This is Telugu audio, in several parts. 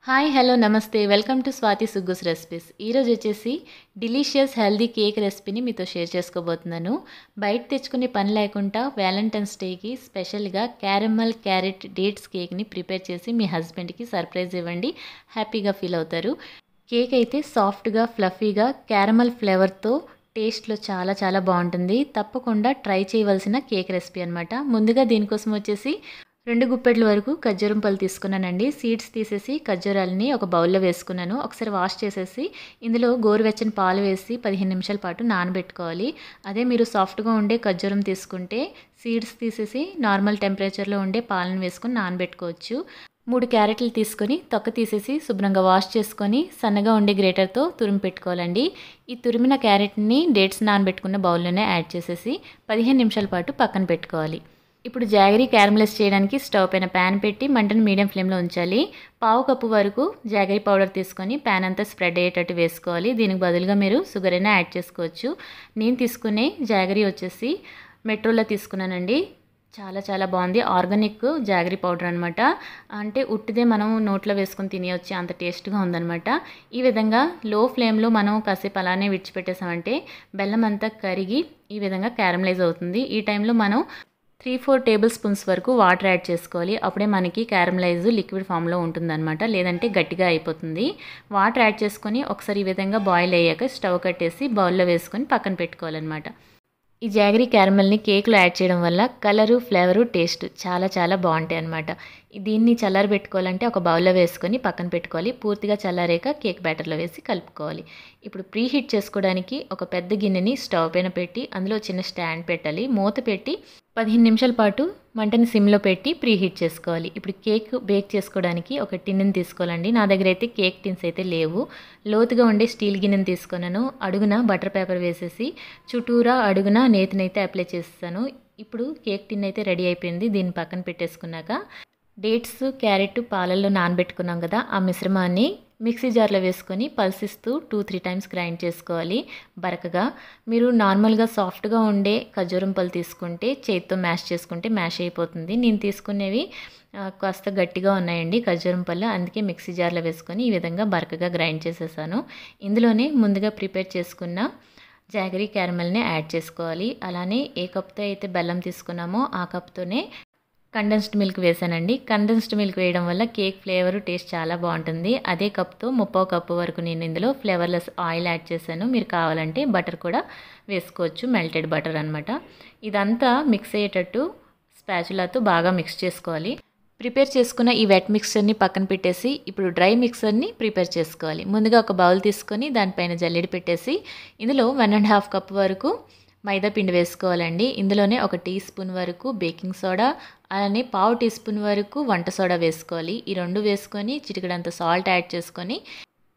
హాయ్ హలో నమస్తే వెల్కమ్ టు స్వాతి సుగ్గుస్ రెసిపీస్. ఈరోజు వచ్చేసి డిలీషియస్ హెల్దీ కేక్ రెసిపీని మీతో షేర్ చేసుకోబోతున్నాను. బయట తెచ్చుకునే పని లేకుండా వ్యాలంటైన్స్ డేకి స్పెషల్గా క్యారమల్ క్యారెట్ డేట్స్ కేక్ని ప్రిపేర్ చేసి మీ హస్బెండ్కి సర్ప్రైజ్ ఇవ్వండి. హ్యాపీగా ఫీల్ అవుతారు. కేక్ అయితే సాఫ్ట్గా ఫ్లఫీగా క్యారమల్ ఫ్లేవర్తో టేస్ట్లో చాలా చాలా బాగుంటుంది. తప్పకుండా ట్రై చేయవలసిన కేక్ రెసిపీ అనమాట. ముందుగా దీనికోసం వచ్చేసి 2 గుప్పెట్ల వరకు ఖర్జూరం పళ్ళు తీసుకున్నానండి. సీడ్స్ తీసేసి ఖర్జూరాలని ఒక బౌల్లో వేసుకున్నాను. ఒకసారి వాష్ చేసేసి ఇందులో గోరువెచ్చని పాలు వేసి 15 నిమిషాల పాటు నానబెట్టుకోవాలి. అదే మీరు సాఫ్ట్గా ఉండే ఖర్జూరం తీసుకుంటే సీడ్స్ తీసేసి నార్మల్ టెంపరేచర్లో ఉండే పాలను వేసుకొని నానబెట్టుకోవచ్చు. 3 క్యారెట్లు తీసుకొని తొక్క తీసేసి శుభ్రంగా వాష్ చేసుకొని సన్నగా ఉండే గ్రేటర్తో తురిమి పెట్టుకోవాలండి. ఈ తురిమిన క్యారెట్ని డేట్స్ నానబెట్టుకున్న బౌల్లోనే యాడ్ చేసేసి 15 నిమిషాల పాటు పక్కన పెట్టుకోవాలి. ఇప్పుడు జాగరీ క్యారమలైజ్ చేయడానికి స్టవ్ పైన ప్యాన్ పెట్టి మంటను మీడియం ఫ్లేమ్లో ఉంచాలి. పావు కప్పు వరకు జాగరీ పౌడర్ తీసుకొని ప్యాన్ అంతా స్ప్రెడ్ అయ్యేటట్టు వేసుకోవాలి. దీనికి బదులుగా మీరు షుగర్ అయినా యాడ్ చేసుకోవచ్చు. నేను తీసుకునే జాగరీ వచ్చేసి మెట్రోలో తీసుకున్నానండి. చాలా చాలా బాగుంది. ఆర్గానిక్ జాగరీ పౌడర్ అనమాట. అంటే ఉట్టిదే మనం నోట్లో వేసుకొని తినేయచ్చు, అంత టేస్ట్గా ఉందనమాట. ఈ విధంగా లో ఫ్లేమ్లో మనం కాసేపు అలానే విడిచిపెట్టేసామంటే బెల్లం అంతా కరిగి ఈ విధంగా క్యారమలైజ్ అవుతుంది. ఈ టైంలో మనం 3-4 టేబుల్ స్పూన్స్ వరకు వాటర్ యాడ్ చేసుకోవాలి. అప్పుడే మనకి క్యారమలైజ్ లిక్విడ్ ఫామ్లో ఉంటుందన్నమాట. లేదంటే గట్టిగా అయిపోతుంది. వాటర్ యాడ్ చేసుకొని ఒకసారి ఈ విధంగా బాయిల్ అయ్యాక స్టవ్ కట్టేసి బౌల్లో వేసుకొని పక్కన పెట్టుకోవాలన్నమాట. ఈ జాగరీ క్యారమల్ని కేక్లో యాడ్ చేయడం వల్ల కలరు, ఫ్లేవరు, టేస్ట్ చాలా చాలా బాగుంటాయి అన్నమాట. దీన్ని చల్లారబెట్టుకోవాలంటే ఒక బౌల్లో వేసుకొని పక్కన పెట్టుకోవాలి. పూర్తిగా చల్లారాక కేక్ బ్యాటర్లో వేసి కలుపుకోవాలి. ఇప్పుడు ప్రీ హీట్ చేసుకోవడానికి ఒక పెద్ద గిన్నెని స్టవ్ పైన పెట్టి అందులో చిన్న స్టాండ్ పెట్టాలి. మూత పెట్టి 15 నిమిషాల పాటు మంటని సిమ్లో పెట్టి ప్రీ హీట్ చేసుకోవాలి. ఇప్పుడు కేక్ బేక్ చేసుకోవడానికి ఒక టిన్నుని తీసుకోవాలండి. నా దగ్గర అయితే కేక్ టిన్స్ అయితే లేవు. లోతుగా ఉండే స్టీల్ గిన్నెని తీసుకున్నాను. అడుగున బటర్ పేపర్ వేసేసి చుట్టూరా అడుగున నేతినైతే అప్లై చేస్తాను. ఇప్పుడు కేక్ టిన్ అయితే రెడీ అయిపోయింది. దీన్ని పక్కన పెట్టేసుకున్నాక డేట్స్, క్యారెట్ పాలల్లో నానబెట్టుకున్నాం కదా, ఆ మిశ్రమాన్ని మిక్సీ జార్లో వేసుకొని పల్సిస్తూ 2-3 టైమ్స్ గ్రైండ్ చేసుకోవాలి బరకగా. మీరు నార్మల్గా సాఫ్ట్గా ఉండే ఖర్జూరం పళ్ళు తీసుకుంటే చేతితో మ్యాష్ చేసుకుంటే మ్యాష్ అయిపోతుంది. నేను తీసుకునేవి కాస్త గట్టిగా ఉన్నాయండి ఖర్జూరం పళ్ళు, అందుకే మిక్సీ జార్లో వేసుకొని ఈ విధంగా బరకగా గ్రైండ్ చేసేసాను. ఇందులోనే ముందుగా ప్రిపేర్ చేసుకున్న జాగరీ క్యారమల్ని యాడ్ చేసుకోవాలి. అలానే ఏ కప్తో అయితే బెల్లం తీసుకున్నామో ఆ కప్తోనే కండెన్స్డ్ మిల్క్ వేసానండి. కండెన్స్డ్ మిల్క్ వేయడం వల్ల కేక్ ఫ్లేవర్, టేస్ట్ చాలా బాగుంటుంది. అదే కప్తో 3/4 కప్పు వరకు నేను ఇందులో ఫ్లేవర్లెస్ ఆయిల్ యాడ్ చేశాను. మీరు కావాలంటే బటర్ కూడా వేసుకోవచ్చు, మెల్టెడ్ బటర్ అనమాట. ఇదంతా మిక్స్ అయ్యేటట్టు స్పాచులాతో బాగా మిక్స్ చేసుకోవాలి. ప్రిపేర్ చేసుకున్న ఈ వెట్ మిక్స్చర్ని పక్కన పెట్టేసి ఇప్పుడు డ్రై మిక్సర్ని ప్రిపేర్ చేసుకోవాలి. ముందుగా ఒక బౌల్ తీసుకొని దానిపైన జల్లెడ పెట్టేసి ఇందులో 1.5 కప్పు వరకు మైదా పిండి వేసుకోవాలండి. ఇందులోనే 1 టీ స్పూన్ వరకు బేకింగ్ సోడా, అలానే పావు టీ స్పూన్ వరకు వంట సోడా వేసుకోవాలి. ఈ 2 వేసుకొని చిటికెడంత సాల్ట్ యాడ్ చేసుకొని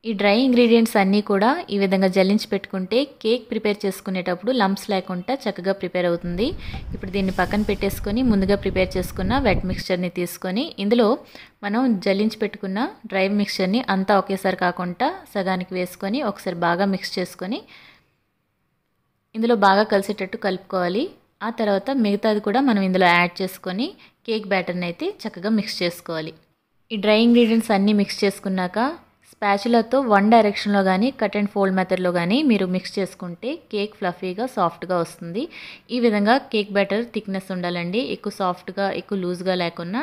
ఈ డ్రై ఇంగ్రీడియంట్స్ అన్నీ కూడా ఈ విధంగా జల్లించి పెట్టుకుంటే కేక్ ప్రిపేర్ చేసుకునేటప్పుడు లంప్స్ లేకుండా చక్కగా ప్రిపేర్ అవుతుంది. ఇప్పుడు దీన్ని పక్కన పెట్టేసుకొని ముందుగా ప్రిపేర్ చేసుకున్న వెట్ మిక్స్చర్ని తీసుకొని ఇందులో మనం జల్లించి పెట్టుకున్న డ్రై మిక్స్చర్ని అంతా ఒకేసారి కాకుండా సగానికి వేసుకొని ఒకసారి బాగా మిక్స్ చేసుకొని ఇందులో బాగా కలిసేటట్టు కలుపుకోవాలి. ఆ తర్వాత మిగతాది కూడా మనం ఇందులో యాడ్ చేసుకొని కేక్ బ్యాటర్ని అయితే చక్కగా మిక్స్ చేసుకోవాలి. ఈ డ్రై ఇంగ్రీడియంట్స్ అన్నీ మిక్స్ చేసుకున్నాక స్పాచులాతో 1 డైరెక్షన్లో కానీ కట్ అండ్ ఫోల్డ్ మెథడ్లో కానీ మీరు మిక్స్ చేసుకుంటే కేక్ ఫ్లఫీగా సాఫ్ట్గా వస్తుంది. ఈ విధంగా కేక్ బ్యాటర్ థిక్నెస్ ఉండాలండి. ఎక్కువ సాఫ్ట్గా ఎక్కువ లూజ్గా లేకుండా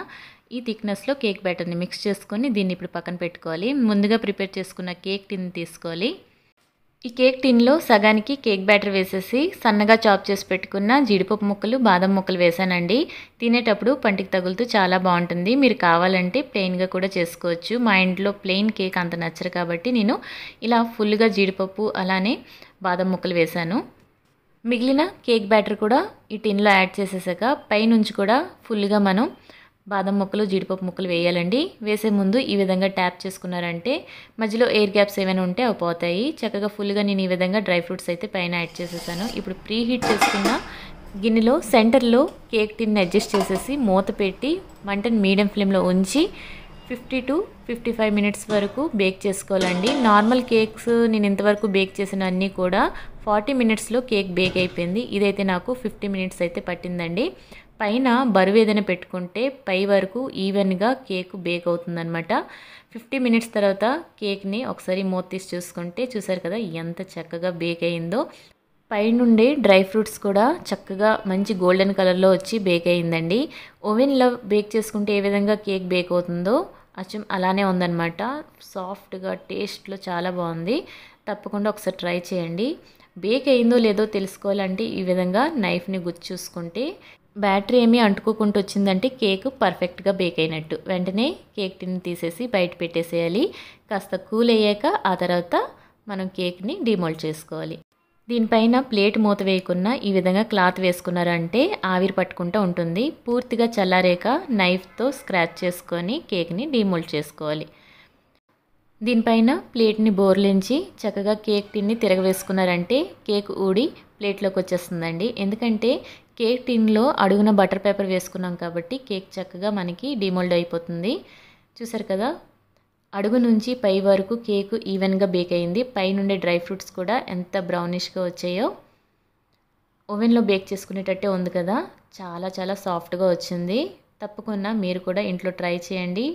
ఈ థిక్నెస్లో కేక్ బ్యాటర్ని మిక్స్ చేసుకొని దీన్ని ఇప్పుడు పక్కన పెట్టుకోవాలి. ముందుగా ప్రిపేర్ చేసుకున్న కేక్ టిన్ తీసుకోవాలి. ఈ కేక్ టిన్లో సగానికి కేక్ బ్యాటర్ వేసేసి సన్నగా చాప్ చేసి పెట్టుకున్న జీడిపప్పు ముక్కలు, బాదం ముక్కలు వేసానండి. తినేటప్పుడు పంటికి తగులుతూ చాలా బాగుంటుంది. మీరు కావాలంటే ప్లెయిన్గా కూడా చేసుకోవచ్చు. మా ఇంట్లో ప్లెయిన్ కేక్ అంత నచ్చరు కాబట్టి నేను ఇలా ఫుల్గా జీడిపప్పు అలానే బాదం ముక్కలు వేసాను. మిగిలిన కేక్ బ్యాటర్ కూడా ఈ టిన్లో యాడ్ చేసేసాక పైనుంచి కూడా ఫుల్గా మనం బాదం ముక్కలు, జీడిపప్పు ముక్కలు వేయాలండి. వేసే ముందు ఈ విధంగా ట్యాప్ చేసుకున్నారంటే మధ్యలో ఎయిర్ గ్యాప్స్ ఏమైనా ఉంటే అవి పోతాయి. చక్కగా ఫుల్గా నేను ఈ విధంగా డ్రై ఫ్రూట్స్ అయితే పైన యాడ్ చేసేసాను. ఇప్పుడు ప్రీ హీట్ చేసుకున్న గిన్నెలో సెంటర్లో కేక్ టిన్ అడ్జస్ట్ చేసేసి మూత పెట్టి మంటను మీడియం ఫ్లేమ్లో ఉంచి 50-55 మినిట్స్ వరకు బేక్ చేసుకోవాలండి. నార్మల్ కేక్స్ నేను ఇంతవరకు బేక్ చేసిన అన్నీ కూడా 40 మినిట్స్లో కేక్ బేక్ అయిపోయింది. ఇదైతే నాకు 50 మినిట్స్ అయితే పట్టిందండి. పైన బరువు ఏదైనా పెట్టుకుంటే పై వరకు ఈవెన్గా కేక్ బేక్ అవుతుందన్నమాట. 50 మినిట్స్ తర్వాత కేక్ని ఒకసారి మూత తీసి చూసుకుంటే చూసారు కదా ఎంత చక్కగా బేక్ అయిందో. పైనుండే డ్రై ఫ్రూట్స్ కూడా చక్కగా మంచి గోల్డెన్ కలర్లో వచ్చి బేక్ అయిందండి. ఓవెన్లో బేక్ చేసుకుంటే ఏ విధంగా కేక్ బేక్ అవుతుందో అచ్చం అలానే ఉందన్నమాట. సాఫ్ట్గా టేస్ట్లో చాలా బాగుంది. తప్పకుండా ఒకసారి ట్రై చేయండి. బేక్ అయిందో లేదో తెలుసుకోవాలంటే ఈ విధంగా నైఫ్ని గుచ్చి చూసుకుంటే బ్యాటరీ ఏమీ అంటుకోకుండా వచ్చిందంటే కేక్ పర్ఫెక్ట్గా బేక్ అయినట్టు. వెంటనే కేక్ టిన్ తీసేసి బయట పెట్టేసేయాలి. కాస్త కూల్ అయ్యాక ఆ తర్వాత మనం కేక్ని డిమోల్డ్ చేసుకోవాలి. దీనిపైన ప్లేట్ మూత వేయకుండా ఈ విధంగా క్లాత్ వేసుకున్నారంటే ఆవిరి పట్టుకుంటూ ఉంటుంది. పూర్తిగా చల్లారేక నైఫ్తో స్క్రాచ్ చేసుకొని కేక్ని డిమోల్డ్ చేసుకోవాలి. దీనిపైన ప్లేట్ని బోర్లించి చక్కగా కేక్ టిన్ని తిరగవేసుకున్నారంటే కేక్ ఊడి ప్లేట్లోకి వచ్చేస్తుందండి. ఎందుకంటే కేక్ టిన్లో అడుగున బటర్ పేపర్ వేసుకున్నాం కాబట్టి కేక్ చక్కగా మనకి డిమోల్డ్ అయిపోతుంది. చూసారు కదా అడుగు నుంచి పై వరకు కేక్ ఈవెన్గా బేక్ అయింది. పైనుండే డ్రై ఫ్రూట్స్ కూడా ఎంత బ్రౌనిష్గా వచ్చాయో. ఓవెన్లో బేక్ చేసుకునేటట్టే ఉంది కదా, చాలా చాలా సాఫ్ట్గా వచ్చింది. తప్పకుండా మీరు కూడా ఇంట్లో ట్రై చేయండి.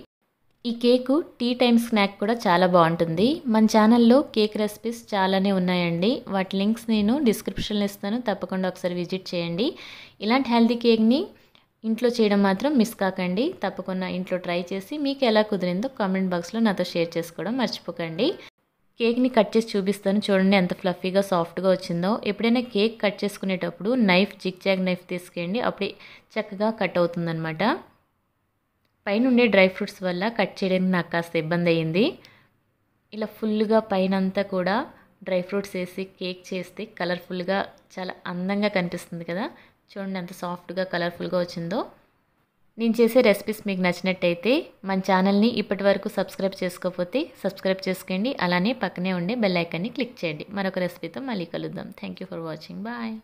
ఈ కేకు టీ టైమ్ స్నాక్ కూడా చాలా బాగుంటుంది. మన ఛానల్లో కేక్ రెసిపీస్ చాలానే ఉన్నాయండి. వాటి లింక్స్ నేను డిస్క్రిప్షన్లో ఇస్తాను. తప్పకుండా ఒకసారి విజిట్ చేయండి. ఇలాంటి హెల్తీ కేక్ని ఇంట్లో చేయడం మాత్రం మిస్ కాకండి. తప్పకుండా ఇంట్లో ట్రై చేసి మీకు ఎలా కుదిరిందో కామెంట్ బాక్స్లో నాతో షేర్ చేసుకోవడం మర్చిపోకండి. కేక్ని కట్ చేసి చూపిస్తాను. చూడండి ఎంత ఫ్లఫీగా సాఫ్ట్గా వచ్చిందో. ఎప్పుడైనా కేక్ కట్ చేసుకునేటప్పుడు నైఫ్ జిగ్జాగ్ నైఫ్ తీసుకెళ్ళండి. అప్పుడే చక్కగా కట్ అవుతుందన్నమాట. పైనుండే డ్రై ఫ్రూట్స్ వల్ల కట్ చేయడానికి నాకు కాస్త ఇబ్బంది అయ్యింది. ఇలా ఫుల్గా పైనంతా కూడా డ్రై ఫ్రూట్స్ వేసి కేక్ చేస్తే కలర్ఫుల్గా చాలా అందంగా కనిపిస్తుంది కదా. చూడండి ఎంత సాఫ్ట్గా కలర్ఫుల్గా వచ్చిందో. నేను చేసే రెసిపీస్ మీకు నచ్చినట్టయితే మన ఛానల్ని ఇప్పటి వరకు సబ్స్క్రైబ్ చేసుకోకపోతే సబ్స్క్రైబ్ చేసుకోండి. అలానే పక్కనే ఉండే బెల్ ఐకాన్ని క్లిక్ చేయండి. మరొక రెసిపీతో మళ్ళీ కలుద్దాం. Thank you for watching. Bye.